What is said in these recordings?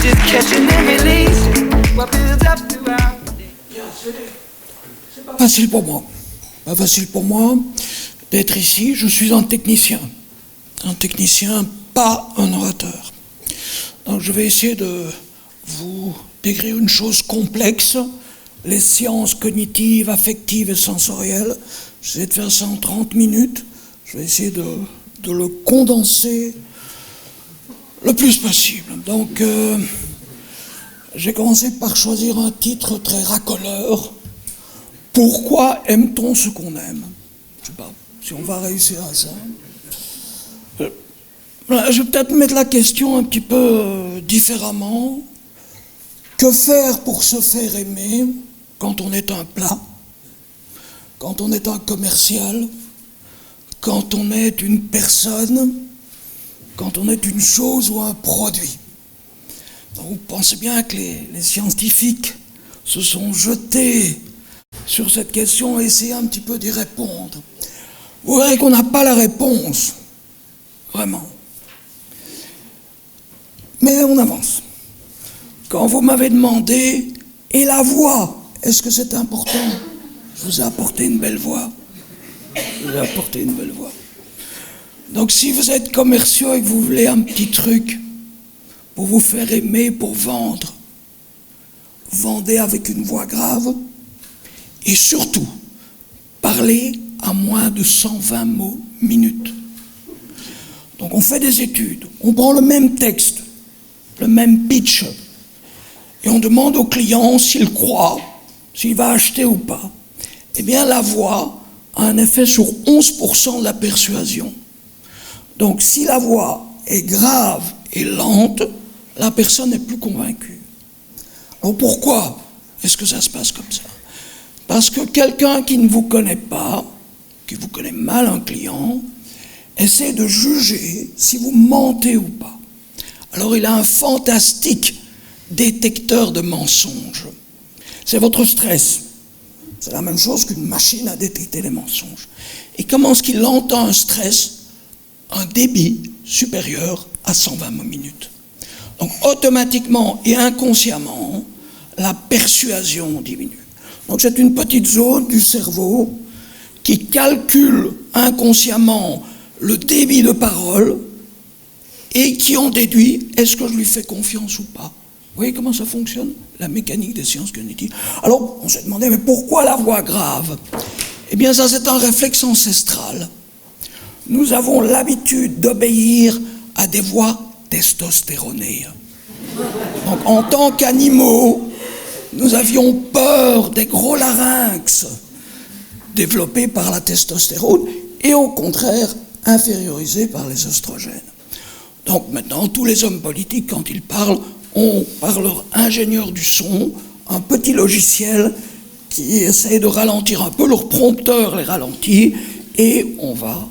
just catching and releasing what builds up throughout the day. C'est pas facile pour moi. Pas facile pour moi d'être ici. Je suis un technicien. Un technicien, pas un orateur. Donc je vais essayer de vous décrire une chose complexe, les sciences cognitives, affectives et sensorielles. J'essaie de faire ça en 30 minutes. Je vais essayer de le condenser le plus possible. Donc, j'ai commencé par choisir un titre très racoleur. Pourquoi aime-t-on ce qu'on aime? Je sais pas si on va réussir à ça. Je vais peut-être mettre la question un petit peu différemment. Que faire pour se faire aimer quand on est un plat, quand on est un commercial, quand on est une personne, quand on est une chose ou un produit? Donc vous pensez bien que les scientifiques se sont jetés sur cette question et essayer un petit peu d'y répondre. Vous verrez qu'on n'a pas la réponse, vraiment. Mais on avance. Quand vous m'avez demandé, et la voix, est-ce que c'est important? Je vous ai apporté une belle voix. Je vous ai apporté une belle voix. Donc si vous êtes commerciaux et que vous voulez un petit truc pour vous faire aimer, pour vendre, vendez avec une voix grave et surtout, parlez à moins de 120 mots minute. Donc on fait des études, on prend le même texte, le même pitch, et on demande au client s'il croit, s'il va acheter ou pas. Eh bien la voix a un effet sur 11% de la persuasion. Donc si la voix est grave et lente, la personne n'est plus convaincue. Alors pourquoi est-ce que ça se passe comme ça? Parce que quelqu'un qui ne vous connaît pas, qui vous connaît mal, un client, essaie de juger si vous mentez ou pas. Alors il a un fantastique détecteur de mensonges. C'est votre stress. C'est la même chose qu'une machine à détecter les mensonges. Et comment est-ce qu'il entend un stress? Un débit supérieur à 120 mots minute. Donc automatiquement et inconsciemment, la persuasion diminue. Donc c'est une petite zone du cerveau qui calcule inconsciemment le débit de parole et qui en déduit, est-ce que je lui fais confiance ou pas? Vous voyez comment ça fonctionne, la mécanique des sciences cognitives? Alors, on s'est demandé, mais pourquoi la voix grave? Eh bien, ça, c'est un réflexe ancestral. Nous avons l'habitude d'obéir à des voix testostéronées. Donc, en tant qu'animaux, nous avions peur des gros larynx développés par la testostérone et, au contraire, infériorisés par les oestrogènes. Donc, maintenant, tous les hommes politiques, quand ils parlent, ont, par leur ingénieur du son, un petit logiciel qui essaie de ralentir un peu, leur prompteur les ralentit, et on va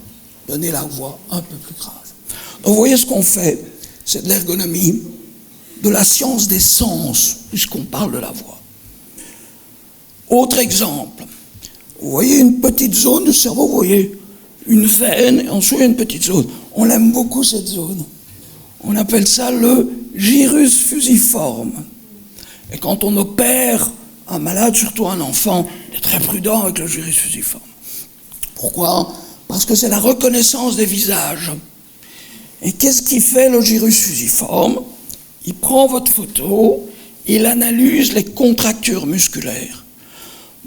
donner la voix un peu plus grave. Donc vous voyez ce qu'on fait, c'est de l'ergonomie, de la science des sens, puisqu'on parle de la voix. Autre exemple, vous voyez une petite zone du cerveau, vous voyez une veine, et ensuite une petite zone. On aime beaucoup cette zone. On appelle ça le gyrus fusiforme. Et quand on opère un malade, surtout un enfant, il est très prudent avec le gyrus fusiforme. Pourquoi? Parce que c'est la reconnaissance des visages. Et qu'est-ce qui fait le gyrus fusiforme? Il prend votre photo, il analyse les contractures musculaires.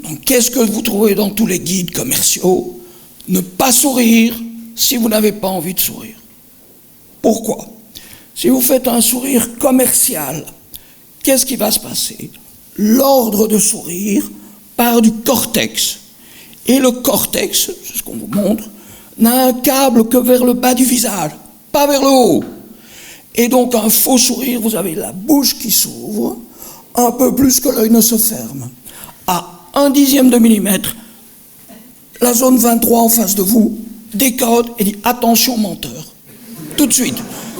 Donc qu'est-ce que vous trouvez dans tous les guides commerciaux? Ne pas sourire si vous n'avez pas envie de sourire. Pourquoi? Si vous faites un sourire commercial, qu'est-ce qui va se passer? L'ordre de sourire part du cortex. Et le cortex, c'est ce qu'on vous montre, n'a un câble que vers le bas du visage, pas vers le haut. Et donc un faux sourire, vous avez la bouche qui s'ouvre, un peu plus que l'œil ne se ferme. À 1/10 de millimètre, la zone 23 en face de vous décode et dit « attention menteur ». Tout de suite.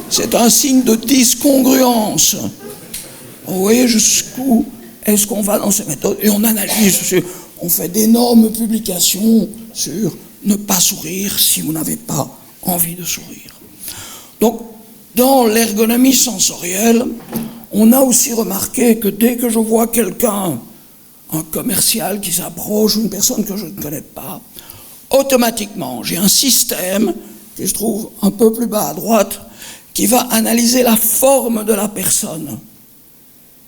C'est un signe de discongruence. Vous voyez jusqu'où est-ce qu'on va dans ces méthodes? Et on analyse, on fait d'énormes publications sur ne pas sourire si vous n'avez pas envie de sourire. Donc, dans l'ergonomie sensorielle, On a aussi remarqué que dès que je vois quelqu'un, un commercial qui s'approche, une personne que je ne connais pas, automatiquement, j'ai un système que je trouve un peu plus bas à droite, qui va analyser la forme de la personne.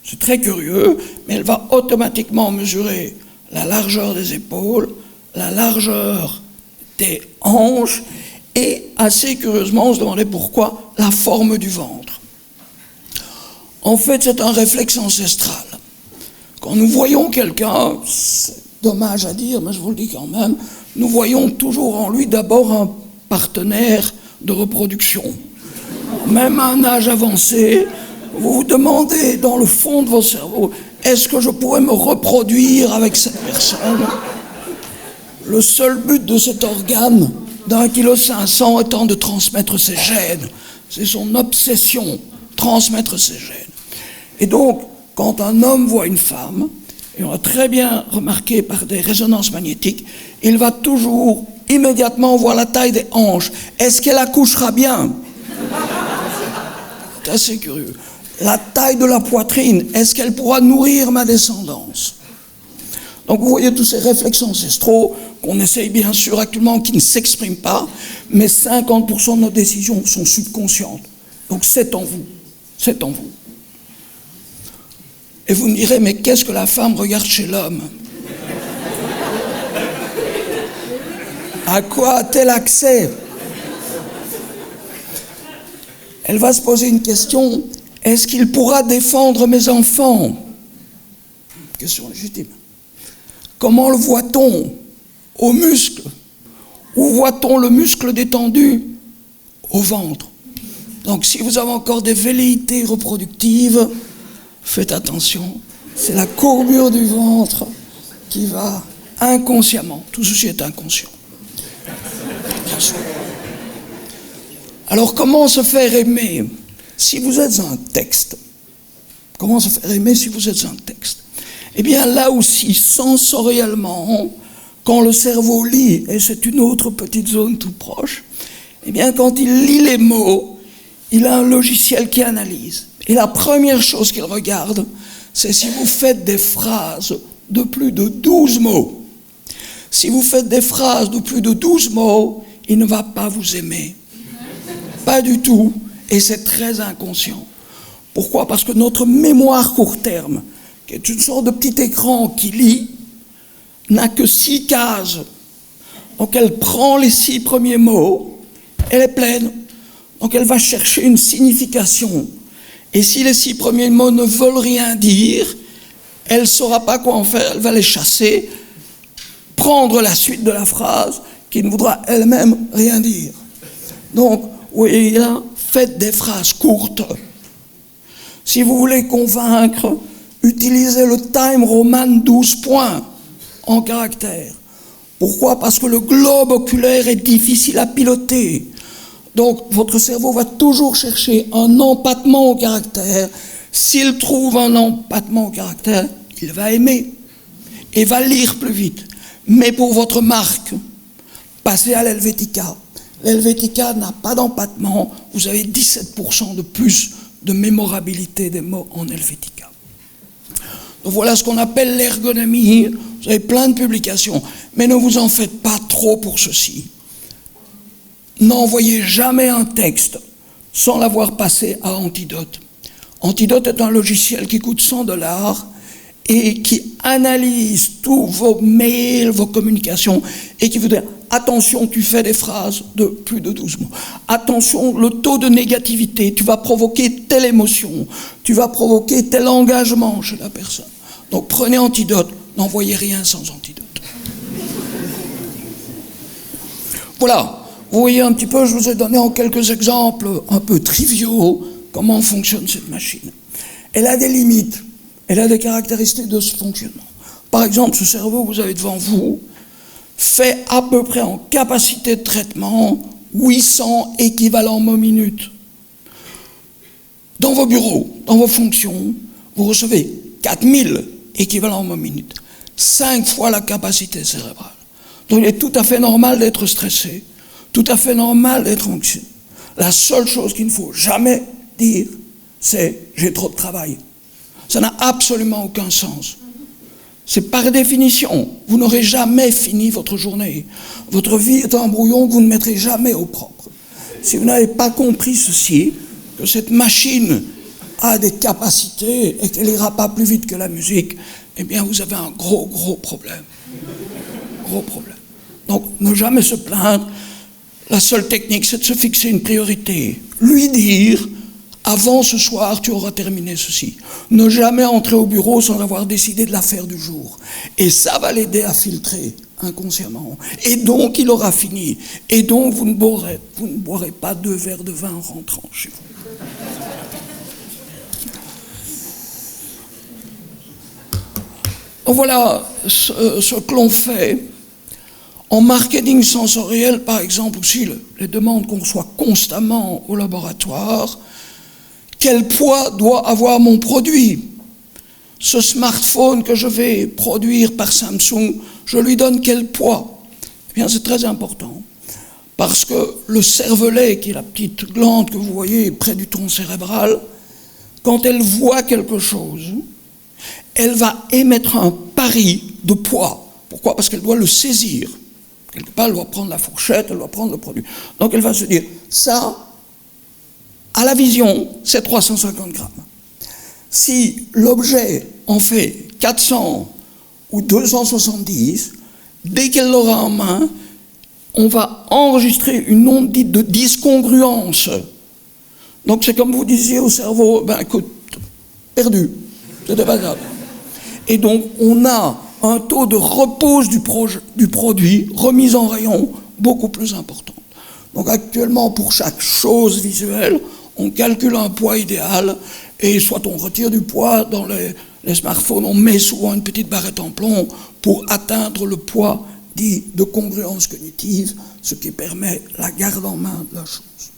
C'est très curieux, mais elle va automatiquement mesurer la largeur des épaules, la largeur des hanches, et assez curieusement, on se demandait pourquoi, la forme du ventre. En fait, c'est un réflexe ancestral. Quand nous voyons quelqu'un, c'est dommage à dire, mais je vous le dis quand même, nous voyons toujours en lui d'abord un partenaire de reproduction. Même à un âge avancé, vous vous demandez dans le fond de votre cerveau, est-ce que je pourrais me reproduire avec cette personne? Le seul but de cet organe d'1,5 kg étant de transmettre ses gènes. C'est son obsession, transmettre ses gènes. Et donc, quand un homme voit une femme, et on a très bien remarqué par des résonances magnétiques, il va toujours immédiatement voir la taille des hanches. Est-ce qu'elle accouchera bien? C'est assez curieux. La taille de la poitrine, est-ce qu'elle pourra nourrir ma descendance? Donc vous voyez tous ces réflexes ancestraux qu'on essaye bien sûr actuellement, qui ne s'expriment pas, mais 50% de nos décisions sont subconscientes. Donc c'est en vous, c'est en vous. Et vous me direz, mais qu'est-ce que la femme regarde chez l'homme? À quoi a-t-elle accès? Elle va se poser une question, est-ce qu'il pourra défendre mes enfants? Question légitime. Comment le voit-on? Au muscle. Où voit-on le muscle détendu? Au ventre. Donc si vous avez encore des velléités reproductives, faites attention, c'est la courbure du ventre qui va inconsciemment, tout ceci est inconscient. Bien sûr. Alors comment se faire aimer? Si vous êtes un texte, comment se faire aimer si vous êtes un texte? Eh bien là aussi, sensoriellement, quand le cerveau lit, et c'est une autre petite zone tout proche, eh bien quand il lit les mots, il a un logiciel qui analyse. Et la première chose qu'il regarde, c'est si vous faites des phrases de plus de 12 mots. Si vous faites des phrases de plus de 12 mots, il ne va pas vous aimer. Pas du tout, et c'est très inconscient. Pourquoi? Parce que notre mémoire court terme, qui est une sorte de petit écran qui lit, n'a que 6 cases. Donc elle prend les 6 premiers mots, elle est pleine, donc elle va chercher une signification. Et si les 6 premiers mots ne veulent rien dire, elle ne saura pas quoi en faire, elle va les chasser, prendre la suite de la phrase qui ne voudra elle-même rien dire. Donc, oui, là, faites des phrases courtes. Si vous voulez convaincre, utilisez le Time Roman 12 points en caractères. Pourquoi? Parce que le globe oculaire est difficile à piloter. Donc, votre cerveau va toujours chercher un empattement au caractère. S'il trouve un empattement au caractère, il va aimer et va lire plus vite. Mais pour votre marque, passez à l'Helvetica. L'Helvetica n'a pas d'empattement. Vous avez 17% de plus de mémorabilité des mots en Helvetica. Donc voilà ce qu'on appelle l'ergonomie. Vous avez plein de publications. Mais ne vous en faites pas trop pour ceci. N'envoyez jamais un texte sans l'avoir passé à Antidote. Antidote est un logiciel qui coûte $100 et qui analyse tous vos mails, vos communications et qui vous dit attention, tu fais des phrases de plus de 12 mots. Attention, le taux de négativité, tu vas provoquer telle émotion, tu vas provoquer tel engagement chez la personne. Donc prenez Antidote, n'envoyez rien sans Antidote. Voilà. Vous voyez un petit peu, je vous ai donné en quelques exemples un peu triviaux comment fonctionne cette machine. Elle a des limites, elle a des caractéristiques de ce fonctionnement. Par exemple, ce cerveau que vous avez devant vous fait à peu près en capacité de traitement 800 équivalents mots minutes. Dans vos bureaux, dans vos fonctions, vous recevez 4000 équivalents mots minutes, 5 fois la capacité cérébrale. Donc il est tout à fait normal d'être stressé. Tout à fait normal d'être anxieux. La seule chose qu'il ne faut jamais dire, c'est « j'ai trop de travail ». Ça n'a absolument aucun sens. C'est par définition, vous n'aurez jamais fini votre journée. Votre vie est un brouillon que vous ne mettrez jamais au propre. Si vous n'avez pas compris ceci, que cette machine a des capacités et qu'elle n'ira pas plus vite que la musique, eh bien vous avez un gros problème. Gros problème. Donc ne jamais se plaindre. La seule technique, c'est de se fixer une priorité. Lui dire, avant ce soir, tu auras terminé ceci. Ne jamais entrer au bureau sans avoir décidé de l'affaire du jour. Et ça va l'aider à filtrer inconsciemment. Et donc, il aura fini. Et donc, vous ne boirez pas 2 verres de vin en rentrant chez vous. Donc voilà ce que l'on fait. En marketing sensoriel, par exemple, aussi, les demandes qu'on reçoit constamment au laboratoire. Quel poids doit avoir mon produit? Ce smartphone que je vais produire par Samsung, je lui donne quel poids? Eh bien, c'est très important. Parce que le cervelet, qui est la petite glande que vous voyez près du tronc cérébral, quand elle voit quelque chose, elle va émettre un pari de poids. Pourquoi? Parce qu'elle doit le saisir. Quelque part, elle doit prendre la fourchette, elle doit prendre le produit. Donc elle va se dire, ça, à la vision, c'est 350 grammes. Si l'objet en fait 400 ou 270, dès qu'elle l'aura en main, on va enregistrer une onde dite de discongruence. Donc c'est comme vous disiez au cerveau, ben écoute, perdu, c'était pas grave. Et donc on a un taux de repose du produit, remise en rayon, beaucoup plus important. Donc actuellement, pour chaque chose visuelle, on calcule un poids idéal, et soit on retire du poids dans les smartphones, on met souvent une petite barrette en plomb pour atteindre le poids dit de congruence cognitive, ce qui permet la garde en main de la chose.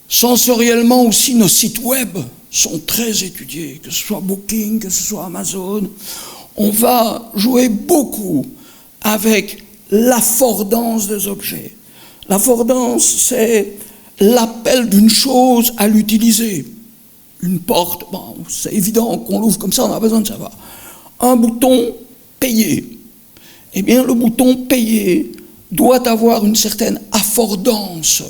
Sensoriellement aussi, nos sites web sont très étudiés, que ce soit Booking, que ce soit Amazon. On va jouer beaucoup avec l'affordance des objets. L'affordance, c'est l'appel d'une chose à l'utiliser. Une porte, bon, c'est évident qu'on l'ouvre comme ça, on a besoin de savoir. Un bouton payé. Eh bien, le bouton payé doit avoir une certaine affordance.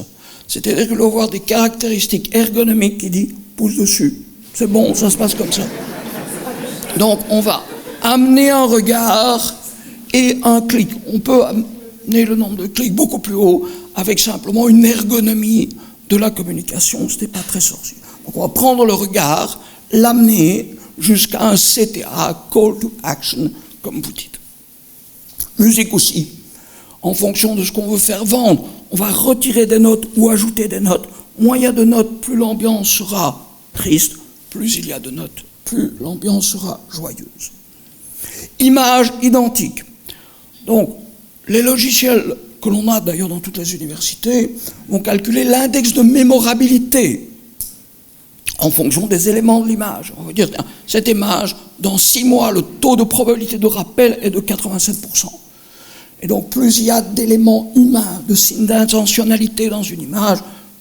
C'est-à-dire qu'il doit avoir des caractéristiques ergonomiques qui disent « pouce dessus ». C'est bon, ça se passe comme ça. Donc, on va amener un regard et un clic. On peut amener le nombre de clics beaucoup plus haut avec simplement une ergonomie de la communication. Ce n'est pas très sorcier. Donc on va prendre le regard, l'amener jusqu'à un CTA, Call to Action, comme vous dites. Musique aussi. En fonction de ce qu'on veut faire vendre, on va retirer des notes ou ajouter des notes. Moins il y a de notes, plus l'ambiance sera triste. Plus il y a de notes, plus l'ambiance sera joyeuse. Images identiques. Donc, les logiciels que l'on a d'ailleurs dans toutes les universités vont calculer l'index de mémorabilité en fonction des éléments de l'image. On va dire, cette image, dans 6 mois, le taux de probabilité de rappel est de 87%. Et donc, plus il y a d'éléments humains, de signes d'intentionnalité dans une image,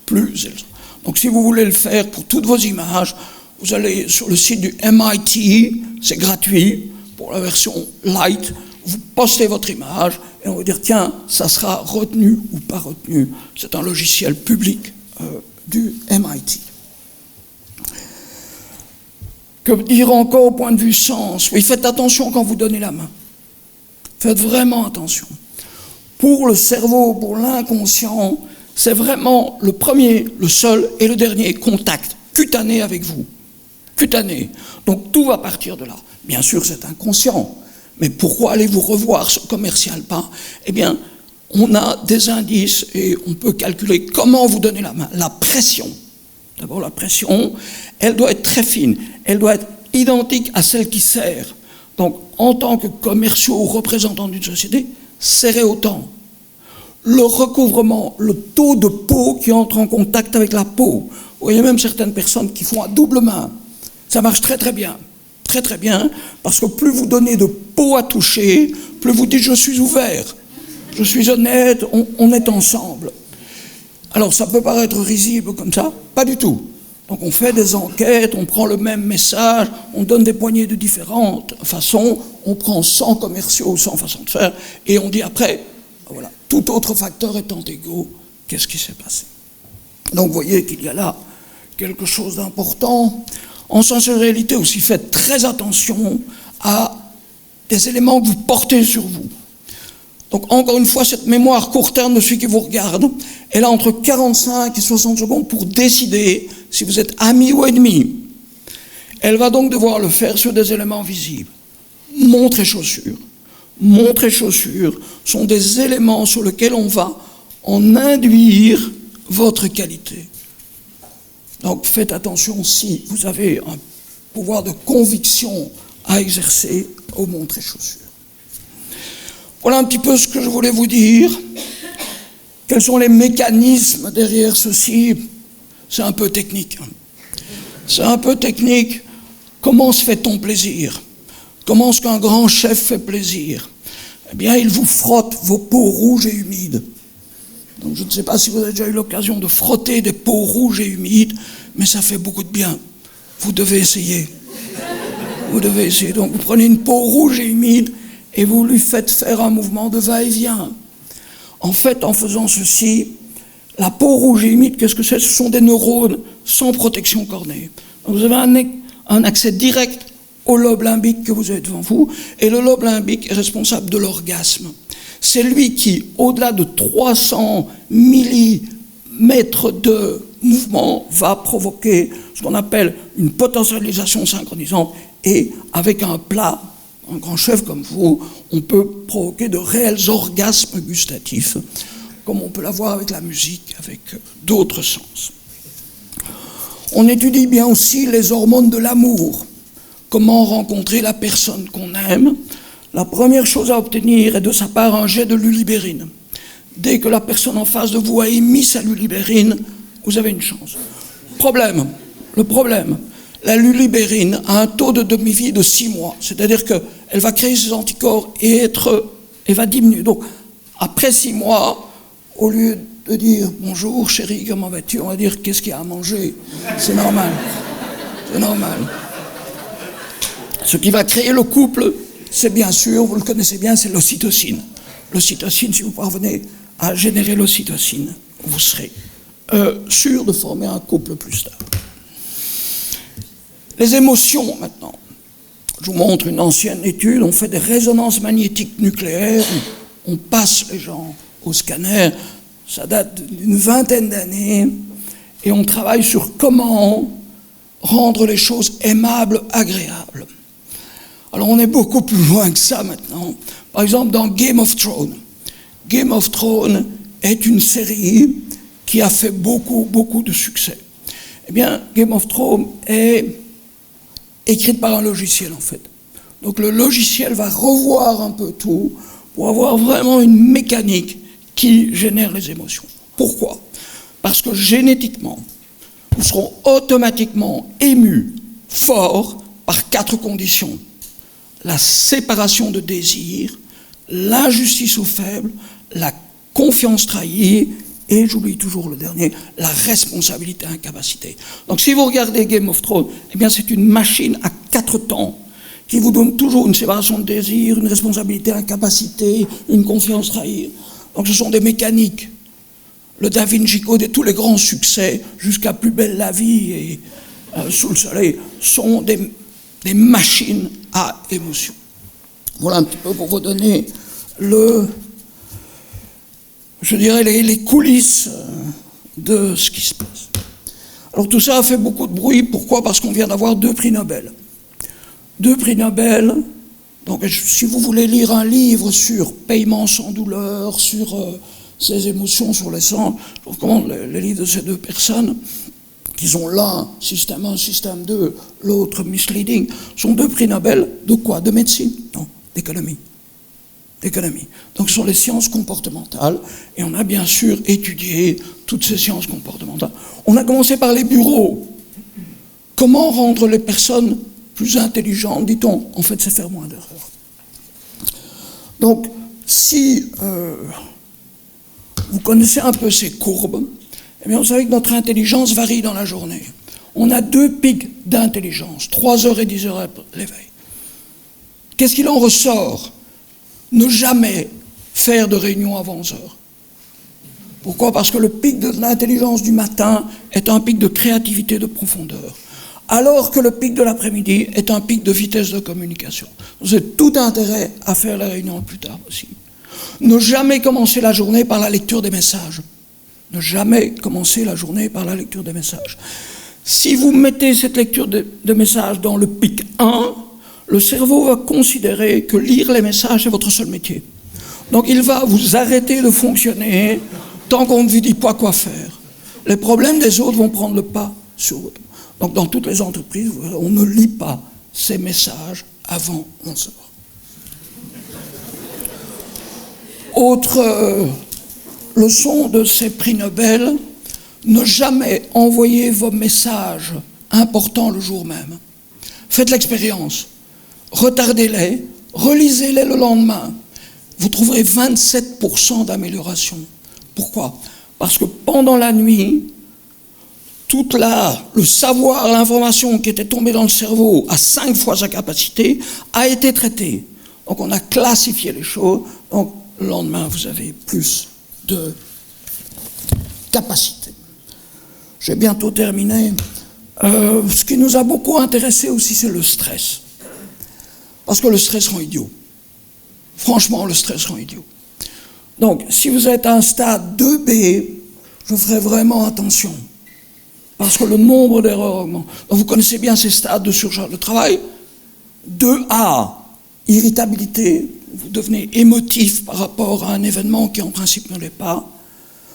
plus elle sera. Donc, si vous voulez le faire pour toutes vos images, vous allez sur le site du MIT, c'est gratuit, pour la version light, vous postez votre image et on va dire, tiens, ça sera retenu ou pas retenu. C'est un logiciel public du MIT. Que dire encore au point de vue sens? Oui, faites attention quand vous donnez la main. Faites vraiment attention. Pour le cerveau, pour l'inconscient, c'est vraiment le premier, le seul et le dernier contact cutané avec vous. Cutané. Donc tout va partir de là. Bien sûr, c'est inconscient. Mais pourquoi allez-vous revoir ce commercial pas? Eh bien, on a des indices et on peut calculer comment vous donnez la main. La pression. D'abord, la pression, elle doit être très fine. Elle doit être identique à celle qui serre. Donc, en tant que commerciaux ou représentants d'une société, serrez autant. Le recouvrement, le taux de peau qui entre en contact avec la peau. Vous voyez même certaines personnes qui font à double main. Ça marche très très bien. Très très bien, parce que plus vous donnez de peau à toucher, plus vous dites « je suis ouvert, je suis honnête, on est ensemble ». Alors ça peut paraître risible comme ça, pas du tout. Donc on fait des enquêtes, on prend le même message, on donne des poignées de différentes façons, on prend 100 commerciaux, 100 façons de faire, et on dit après, voilà, tout autre facteur étant égaux, qu'est-ce qui s'est passé? Donc vous voyez qu'il y a là quelque chose d'important. En sensorialité aussi, faites très attention à des éléments que vous portez sur vous. Donc encore une fois, cette mémoire court terme de celui qui vous regarde, elle a entre 45 et 60 secondes pour décider si vous êtes ami ou ennemi. Elle va donc devoir le faire sur des éléments visibles. Montre et chaussures. Montre et chaussures sont des éléments sur lesquels on va en induire votre qualité. Donc faites attention si vous avez un pouvoir de conviction à exercer aux montres et chaussures. Voilà un petit peu ce que je voulais vous dire. Quels sont les mécanismes derrière ceci? C'est un peu technique. C'est un peu technique. Comment se fait-on plaisir? Comment est-ce qu'un grand chef fait plaisir? Eh bien, il vous frotte vos peaux rouges et humides. Donc, je ne sais pas si vous avez déjà eu l'occasion de frotter des peaux rouges et humides, mais ça fait beaucoup de bien. Vous devez essayer. Vous devez essayer. Donc, vous prenez une peau rouge et humide et vous lui faites faire un mouvement de va-et-vient. En fait, en faisant ceci, la peau rouge et humide, qu'est-ce que c'est? Ce sont des neurones sans protection cornée. Donc, vous avez un accès direct au lobe limbique que vous avez devant vous, et le lobe limbique est responsable de l'orgasme. C'est lui qui, au-delà de 300 millimètres de mouvement, va provoquer ce qu'on appelle une potentialisation synchronisante, et avec un plat, un grand chef comme vous, on peut provoquer de réels orgasmes gustatifs, comme on peut l'avoir avec la musique, avec d'autres sens. On étudie bien aussi les hormones de l'amour. Comment rencontrer la personne qu'on aime? La première chose à obtenir est de sa part un jet de lulibérine. Dès que la personne en face de vous a émis sa lulibérine, vous avez une chance. Le problème, la lulibérine a un taux de demi-vie de 6 mois. C'est-à-dire qu'elle va créer ses anticorps et va diminuer. Donc, après 6 mois, au lieu de dire « Bonjour chérie, comment vas-tu ?» on va dire « Qu'est-ce qu'il y a à manger ?» C'est normal. C'est normal. Ce qui va créer le couple, c'est bien sûr, vous le connaissez bien, c'est l'ocytocine. L'ocytocine, si vous parvenez à générer l'ocytocine, vous serez sûr de former un couple plus stable. Les émotions, maintenant. Je vous montre une ancienne étude, on fait des résonances magnétiques nucléaires, on passe les gens au scanner, ça date d'une 20aine d'années, et on travaille sur comment rendre les choses aimables, agréables. Alors on est beaucoup plus loin que ça maintenant. Par exemple, dans Game of Thrones. Game of Thrones est une série qui a fait beaucoup de succès. Eh bien, Game of Thrones est écrite par un logiciel, en fait. Donc le logiciel va revoir un peu tout pour avoir vraiment une mécanique qui génère les émotions. Pourquoi? Parce que génétiquement, nous serons automatiquement émus, forts, par 4 conditions. La séparation de désir, l'injustice aux faibles, la confiance trahie, et j'oublie toujours le dernier, la responsabilité incapacité. Donc si vous regardez Game of Thrones, eh bien c'est une machine à 4 temps qui vous donne toujours une séparation de désir, une responsabilité incapacité, une confiance trahie. Donc ce sont des mécaniques. Le Da Vinci Code et tous les grands succès, jusqu'à Plus belle la vie et Sous le soleil, sont des machines à émotion. Voilà un petit peu pour vous donner les coulisses de ce qui se passe. Alors tout ça a fait beaucoup de bruit. Pourquoi? Parce qu'on vient d'avoir 2 prix Nobel. 2 prix Nobel. Donc si vous voulez lire un livre sur paiement sans douleur, sur ces émotions, sur les sens, je vous recommande les livres de ces 2 personnes, qui sont l'un système 1, système 2, l'autre misleading, sont 2 prix Nobel de quoi? De médecine? Non, d'économie. Donc ce sont les sciences comportementales, et on a bien sûr étudié toutes ces sciences comportementales. On a commencé par les bureaux. Comment rendre les personnes plus intelligentes, dit-on? En fait, c'est faire moins d'erreurs. Donc, si vous connaissez un peu ces courbes, eh bien, vous savez que notre intelligence varie dans la journée. on a 2 pics d'intelligence, 3 heures et 10 heures après l'éveil. Qu'est-ce qu'il en ressort? Ne jamais faire de réunion avant 11 heures. Pourquoi? Parce que le pic de l'intelligence du matin est un pic de créativité, de profondeur, alors que le pic de l'après-midi est un pic de vitesse de communication. Vous avez tout intérêt à faire la réunion le plus tard possible. Ne jamais commencer la journée par la lecture des messages. Ne jamais commencer la journée par la lecture des messages. Si vous mettez cette lecture de messages dans le pic 1, le cerveau va considérer que lire les messages est votre seul métier. Donc il va vous arrêter de fonctionner tant qu'on ne vous dit pas quoi faire. Les problèmes des autres vont prendre le pas sur vous. Donc dans toutes les entreprises, on ne lit pas ces messages avant 11 heures. Autre leçon de ces prix Nobel, ne jamais envoyer vos messages importants le jour même. Faites l'expérience, retardez-les, relisez-les le lendemain. Vous trouverez 27% d'amélioration. Pourquoi? Parce que pendant la nuit, tout le savoir, l'information qui était tombée dans le cerveau à 5 fois sa capacité a été traité. Donc on a classifié les choses. Donc le lendemain, vous avez plus de capacité. J'ai bientôt terminé. Ce qui nous a beaucoup intéressé aussi, c'est le stress. Parce que le stress rend idiot. Franchement, le stress rend idiot. Donc, si vous êtes à un stade 2B, je ferai vraiment attention. Parce que le nombre d'erreurs augmente. Donc, vous connaissez bien ces stades de surcharge de travail. 2A, irritabilité. Vous devenez émotif par rapport à un événement qui en principe ne l'est pas.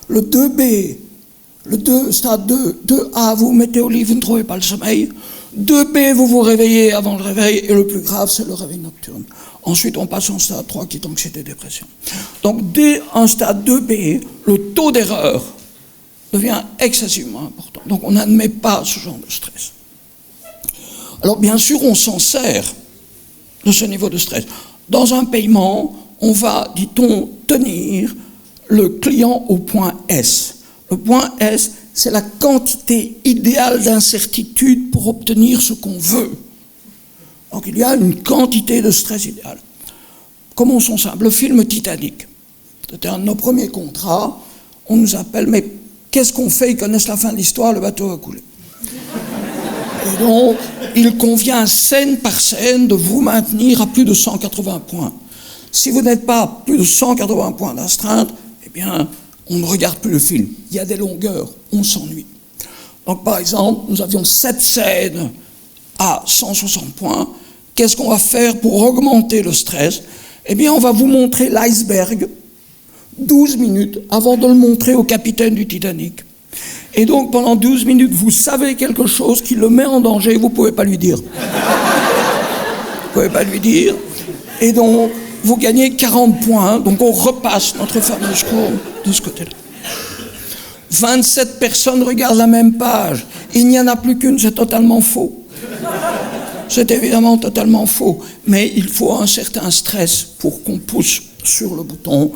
Le 2B, stade 2, 2A, vous vous mettez au lit, vous ne trouvez pas le sommeil. 2B, vous vous réveillez avant le réveil, et le plus grave, c'est le réveil nocturne. Ensuite, on passe au stade 3, qui est anxiété-dépression. Donc, dès un stade 2B, le taux d'erreur devient excessivement important. Donc, on n'admet pas ce genre de stress. Alors, bien sûr, on s'en sert de ce niveau de stress. Dans un paiement, on va, dit-on, tenir le client au point S. Le point S, c'est la quantité idéale d'incertitude pour obtenir ce qu'on veut. Donc il y a une quantité de stress idéale. Commençons simple. Le film Titanic, c'était un de nos premiers contrats. On nous appelle, mais qu'est-ce qu'on fait? Ils connaissent la fin de l'histoire, le bateau va couler. Et donc, il convient scène par scène de vous maintenir à plus de 180 points. Si vous n'êtes pas à plus de 180 points d'astreinte, eh bien, on ne regarde plus le film. Il y a des longueurs, on s'ennuie. Donc, par exemple, nous avions 7 scènes à 160 points. Qu'est-ce qu'on va faire pour augmenter le stress? Eh bien, on va vous montrer l'iceberg 12 minutes avant de le montrer au capitaine du Titanic. Et donc, pendant 12 minutes, vous savez quelque chose qui le met en danger, vous ne pouvez pas lui dire. Vous ne pouvez pas lui dire. Et donc, vous gagnez 40 points. Donc, on repasse notre fameuse courbe de ce côté-là. 27 personnes regardent la même page. Il n'y en a plus qu'une, c'est totalement faux. C'est évidemment totalement faux. Mais il faut un certain stress pour qu'on pousse sur le bouton.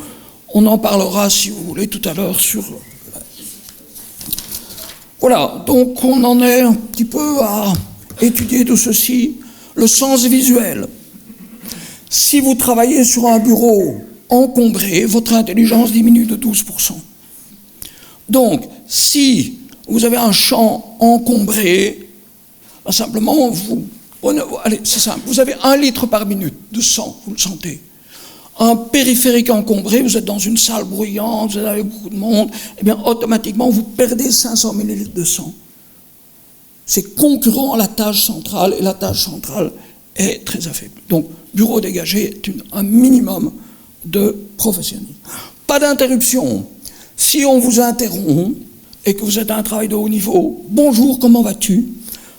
On en parlera, si vous voulez, tout à l'heure sur... Voilà, donc on en est un petit peu à étudier tout ceci. Le sens visuel. Si vous travaillez sur un bureau encombré, votre intelligence diminue de 12%. Donc, si vous avez un champ encombré, ben simplement, allez, c'est simple, vous avez 1 litre par minute de sang, vous le sentez. Un périphérique encombré, vous êtes dans une salle bruyante, vous avez beaucoup de monde, eh bien, automatiquement, vous perdez 500 millilitres de sang. C'est concurrent à la tâche centrale, et la tâche centrale est très affaiblie. Donc, bureau dégagé est un minimum de professionnalisme. Pas d'interruption. Si on vous interrompt et que vous êtes à un travail de haut niveau, bonjour, comment vas-tu?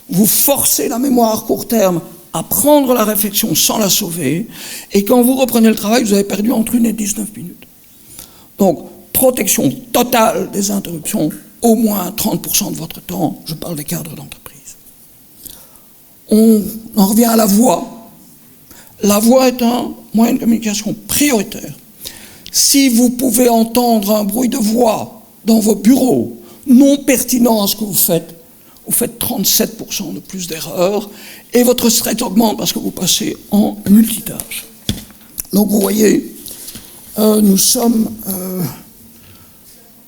Vous forcez la mémoire court terme à prendre la réflexion sans la sauver, et quand vous reprenez le travail, vous avez perdu entre 1 et 19 minutes. Donc, protection totale des interruptions, au moins 30% de votre temps, je parle des cadres d'entreprise. On en revient à la voix. La voix est un moyen de communication prioritaire. Si vous pouvez entendre un bruit de voix dans vos bureaux, non pertinent à ce que vous faites, vous faites 37% de plus d'erreurs, et votre stress augmente parce que vous passez en multitâche. Donc vous voyez, nous sommes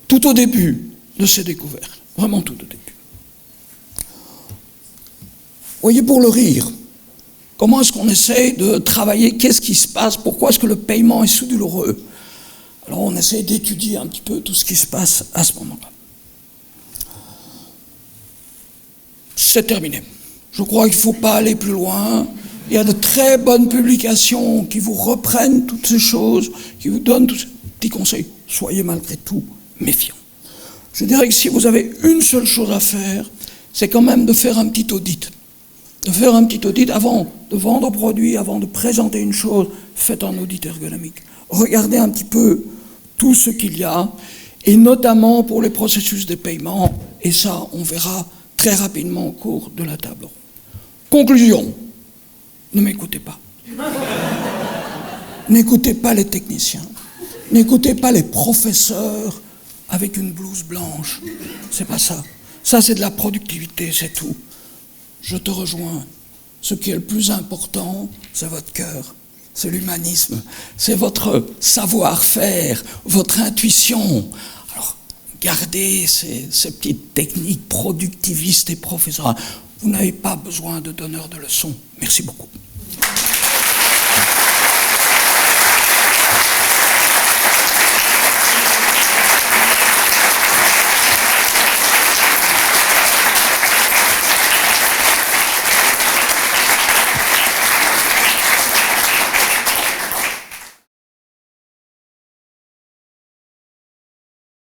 tout au début de ces découvertes, vraiment tout au début. Vous voyez, pour le rire, comment est-ce qu'on essaye de travailler, qu'est-ce qui se passe, pourquoi est-ce que le paiement est sous-douloureux? Alors on essaie d'étudier un petit peu tout ce qui se passe à ce moment-là. C'est terminé. Je crois qu'il ne faut pas aller plus loin. Il y a de très bonnes publications qui vous reprennent toutes ces choses, qui vous donnent tous ces petits conseils. Soyez malgré tout méfiants. Je dirais que si vous avez une seule chose à faire, c'est quand même de faire un petit audit. De faire un petit audit avant de vendre un produit, avant de présenter une chose, faites un audit ergonomique. Regardez un petit peu tout ce qu'il y a, et notamment pour les processus de paiement, et ça, on verra très rapidement au cours de la table ronde. Conclusion, ne m'écoutez pas. N'écoutez pas les techniciens. N'écoutez pas les professeurs avec une blouse blanche. C'est pas ça. Ça, c'est de la productivité, c'est tout. Je te rejoins. Ce qui est le plus important, c'est votre cœur, c'est l'humanisme, c'est votre savoir-faire, votre intuition. Alors, gardez ces petites techniques productivistes et professorales. Vous n'avez pas besoin de donneurs de leçons. Merci beaucoup.